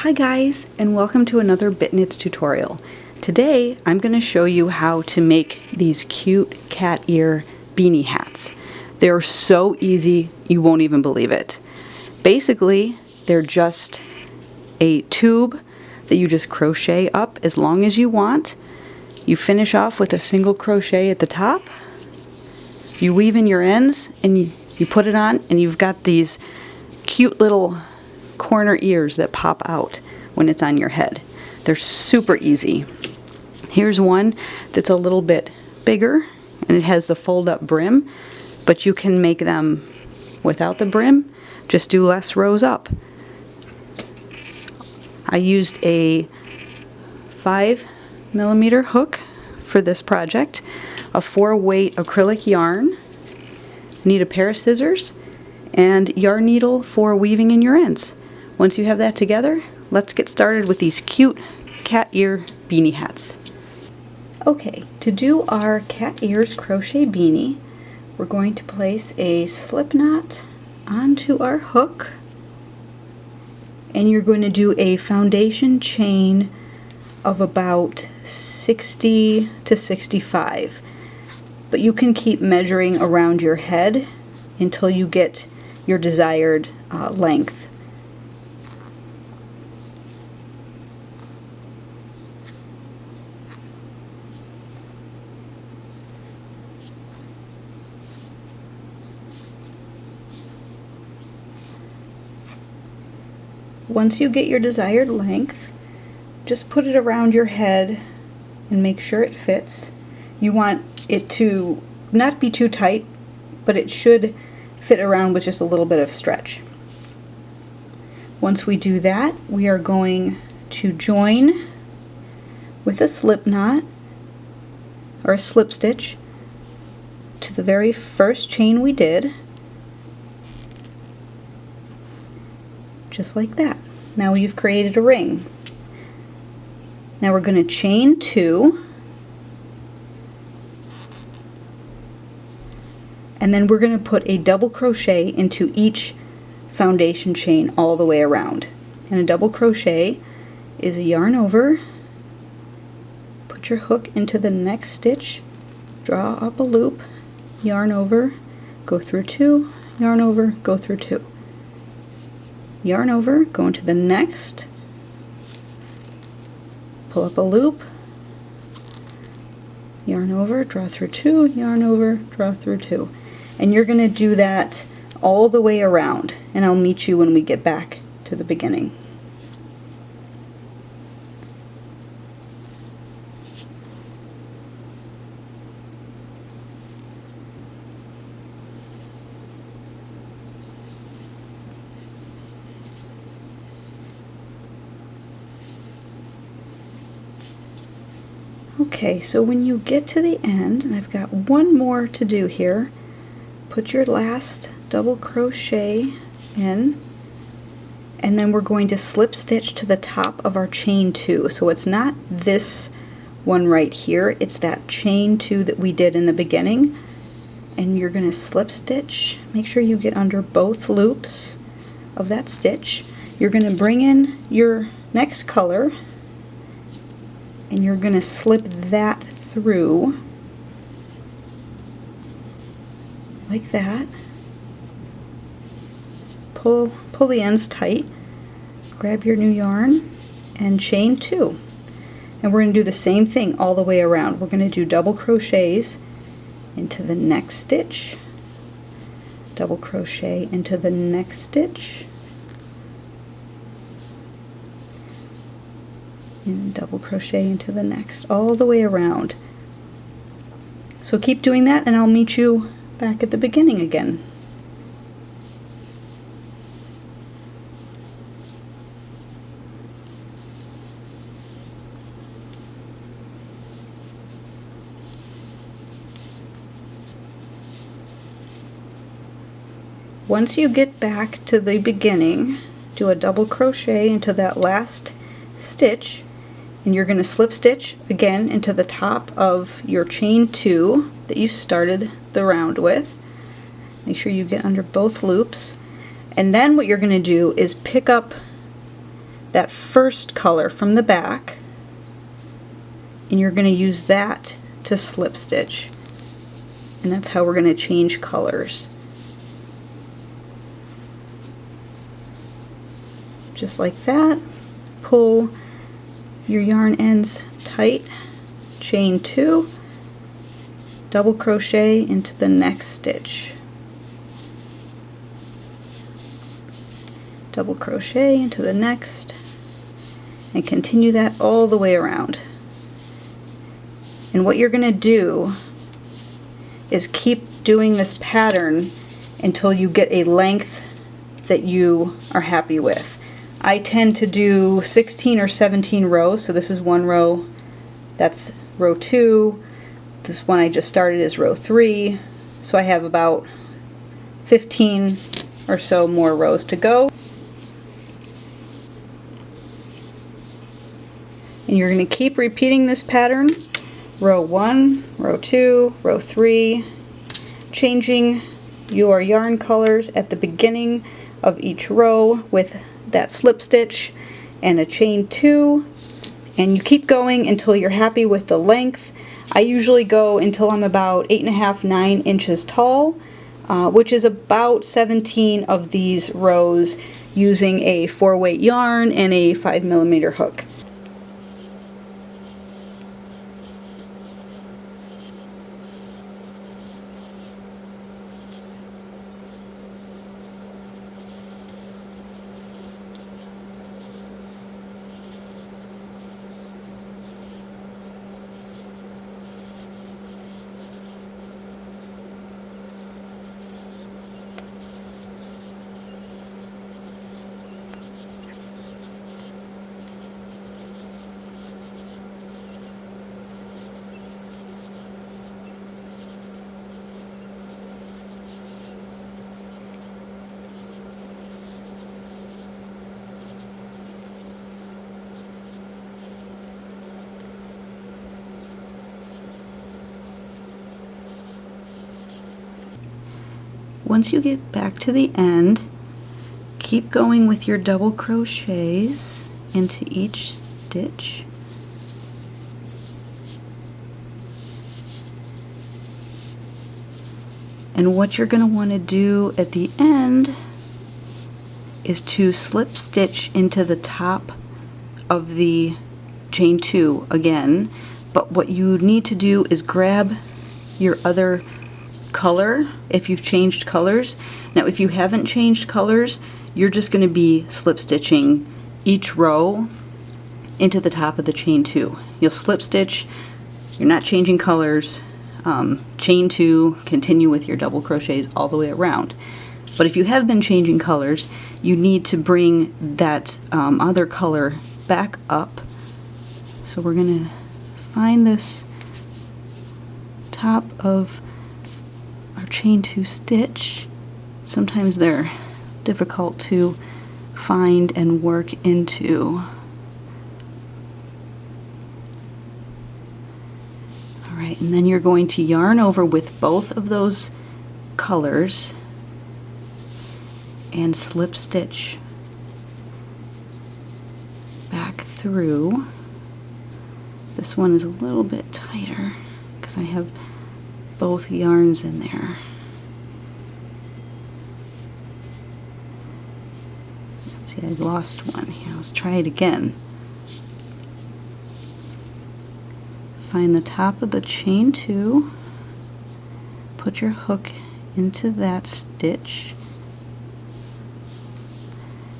Hi guys, and welcome to another Bit Knits tutorial. Today I'm going to show you how to make these cute cat ear beanie hats. They're so easy you won't even believe it. Basically, they're just a tube that you just crochet up as long as you want. You finish off with a single crochet at the top. You weave in your ends and you put it on, and you've got these cute little corner ears that pop out when it's on your head. They're super easy. Here's one that's a little bit bigger and it has the fold up brim, but you can make them without the brim. Just do less rows up. I used a 5mm hook for this project, a 4-weight acrylic yarn, need a pair of scissors, and yarn needle for weaving in your ends. Once you have that together, let's get started with these cute cat ear beanie hats. Okay, to do our cat ears crochet beanie, we're going to place a slip knot onto our hook, and you're going to do a foundation chain of about 60 to 65. But you can keep measuring around your head until you get your desired length. Once you get your desired length, just put it around your head and make sure it fits. You want it to not be too tight, but it should fit around with just a little bit of stretch. Once we do that, we are going to join with a slip knot or a slip stitch to the very first chain we did, just like that. Now you've created a ring. Now we're going to chain 2, and then we're going to put a double crochet into each foundation chain all the way around. And a double crochet is a yarn over, put your hook into the next stitch, draw up a loop, yarn over, go through 2, yarn over, go through 2. Yarn over, go into the next, pull up a loop, yarn over, draw through 2, yarn over, draw through 2. And you're going to do that all the way around, and I'll meet you when we get back to the beginning. Okay, so when you get to the end, and I've got one more to do here, put your last double crochet in, and then we're going to slip stitch to the top of our chain 2. So it's not this one right here, it's that chain 2 that we did in the beginning, and you're going to slip stitch. Make sure you get under both loops of that stitch. You're going to bring in your next color, and you're going to slip that through like that. Pull the ends tight, grab your new yarn, and chain 2. And we're going to do the same thing all the way around. We're going to do double crochets into the next stitch, double crochet into the next stitch, and double crochet into the next, all the way around. So keep doing that, and I'll meet you back at the beginning again. Once you get back to the beginning, do a double crochet into that last stitch, and you're going to slip stitch again into the top of your chain 2 that you started the round with. Make sure you get under both loops, and then what you're going to do is pick up that first color from the back, and you're going to use that to slip stitch. And that's how we're going to change colors. Just like that. Pull your yarn ends tight, chain 2, double crochet into the next stitch. Double crochet into the next, and continue that all the way around. And what you're going to do is keep doing this pattern until you get a length that you are happy with. I tend to do 16 or 17 rows, so this is one row, that's row 2, this one I just started is row 3, so I have about 15 or so more rows to go. And you're going to keep repeating this pattern, row 1, row 2, row 3, changing your yarn colors at the beginning of each row with that slip stitch and a chain 2, and you keep going until you're happy with the length. I usually go until I'm about 8.5, 9 inches tall, which is about 17 of these rows using a 4-weight yarn and a 5mm hook. Once you get back to the end, keep going with your double crochets into each stitch. And what you're going to want to do at the end is to slip stitch into the top of the chain 2 again, but what you need to do is grab your other color if you've changed colors. Now if you haven't changed colors, you're just going to be slip stitching each row into the top of the chain 2. You'll slip stitch, you're not changing colors, chain 2, continue with your double crochets all the way around. But if you have been changing colors, you need to bring that other color back up. So we're going to find this top of our chain 2 stitch. Sometimes they're difficult to find and work into. Alright, and then you're going to yarn over with both of those colors and slip stitch back through. This one is a little bit tighter because I have both yarns in there. Let's see, I lost one here. Let's try it again. Find the top of the chain 2, put your hook into that stitch,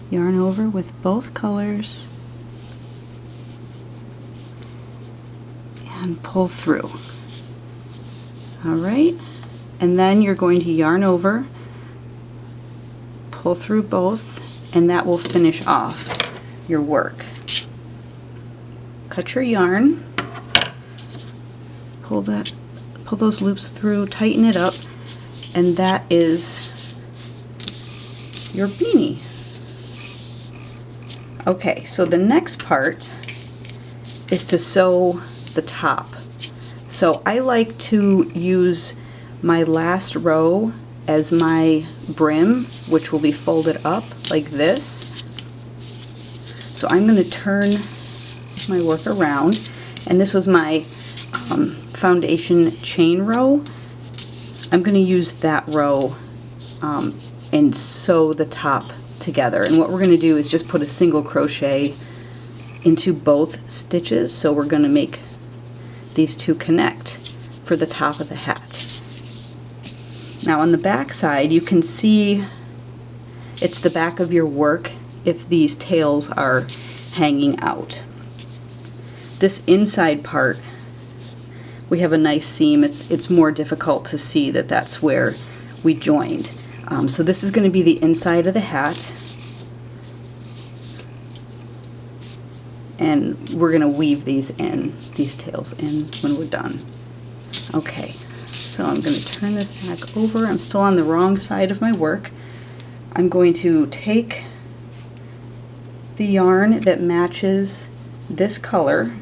yarn over with both colors, and pull through. Alright, and then you're going to yarn over, pull through both, and that will finish off your work. Cut your yarn, pull those loops through, tighten it up, and that is your beanie. Okay, so the next part is to sew the top. So I like to use my last row as my brim, which will be folded up like this. So I'm going to turn my work around, and this was my foundation chain row. I'm going to use that row and sew the top together. And what we're going to do is just put a single crochet into both stitches. So we're going to make these two connect for the top of the hat. Now on the back side, you can see it's the back of your work if these tails are hanging out. This inside part, we have a nice seam. It's more difficult to see that that's where we joined. So this is going to be the inside of the hat, and we're going to weave these tails in when we're done. Okay, so I'm going to turn this back over. I'm still on the wrong side of my work. I'm going to take the yarn that matches this color.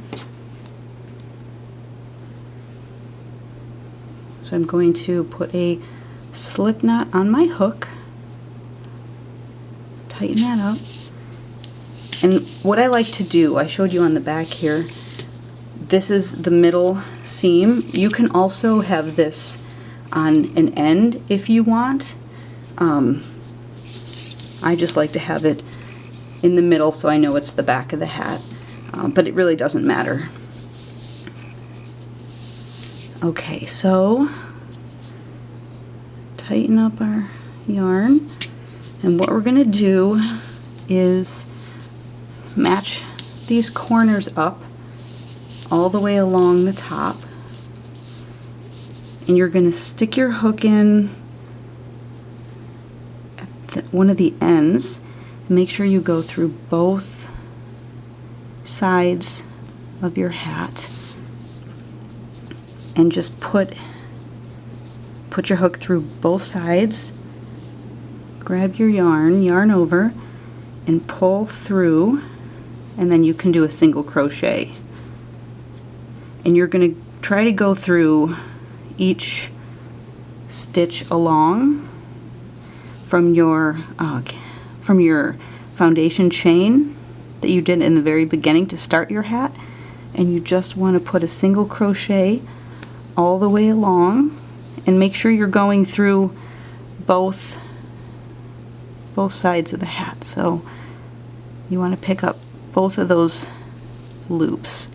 So I'm going to put a slip knot on my hook, tighten that up, and what I like to do, I showed you on the back here, this is the middle seam. You can also have this on an end if you want. I just like to have it in the middle so I know it's the back of the hat, but it really doesn't matter. Okay, so tighten up our yarn, and what we're going to do is match these corners up all the way along the top, and you're going to stick your hook in at one of the ends. Make sure you go through both sides of your hat and just put your hook through both sides, grab your yarn over, and pull through, and then you can do a single crochet. And you're going to try to go through each stitch along from your foundation chain that you did in the very beginning to start your hat, and you just want to put a single crochet all the way along, and make sure you're going through both sides of the hat. So you want to pick up both of those loops,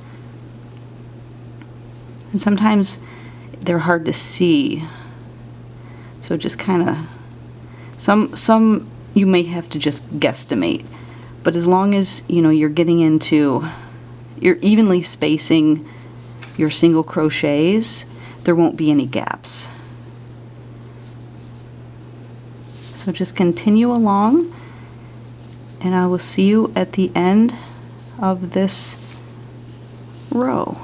and sometimes they're hard to see, so just kind of some you may have to just guesstimate, but as long as you know you're evenly spacing your single crochets, there won't be any gaps. So just continue along, and I will see you at the end of this row.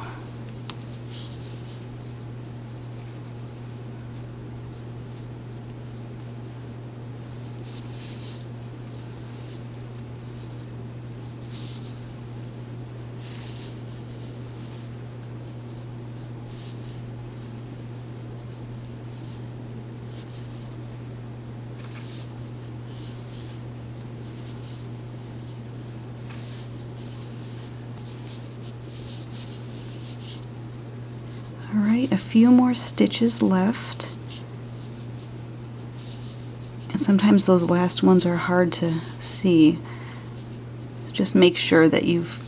Alright, a few more stitches left. And sometimes those last ones are hard to see. So just make sure that you've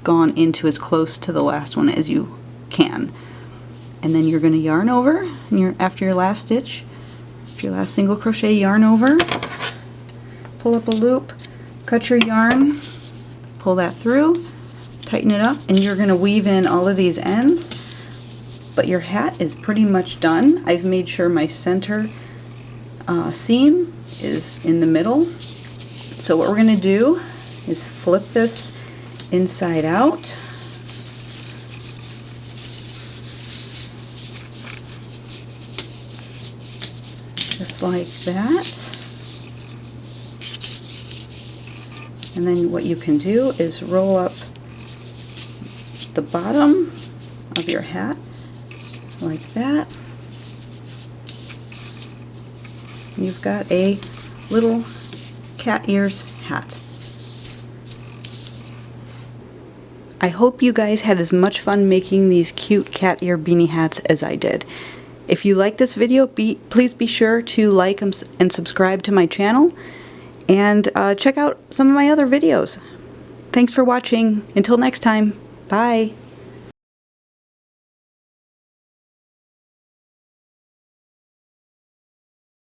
gone into as close to the last one as you can. And then you're going to yarn over, and after your last stitch, after your last single crochet, yarn over, pull up a loop, cut your yarn, pull that through, tighten it up, and you're going to weave in all of these ends. But your hat is pretty much done. I've made sure my center seam is in the middle. So what we're going to do is flip this inside out. Just like that. And then what you can do is roll up the bottom of your hat like that. You've got a little cat ears hat. I hope you guys had as much fun making these cute cat ear beanie hats as I did. If you like this video, please be sure to like and subscribe to my channel, and check out some of my other videos. Thanks for watching. Until next time, bye.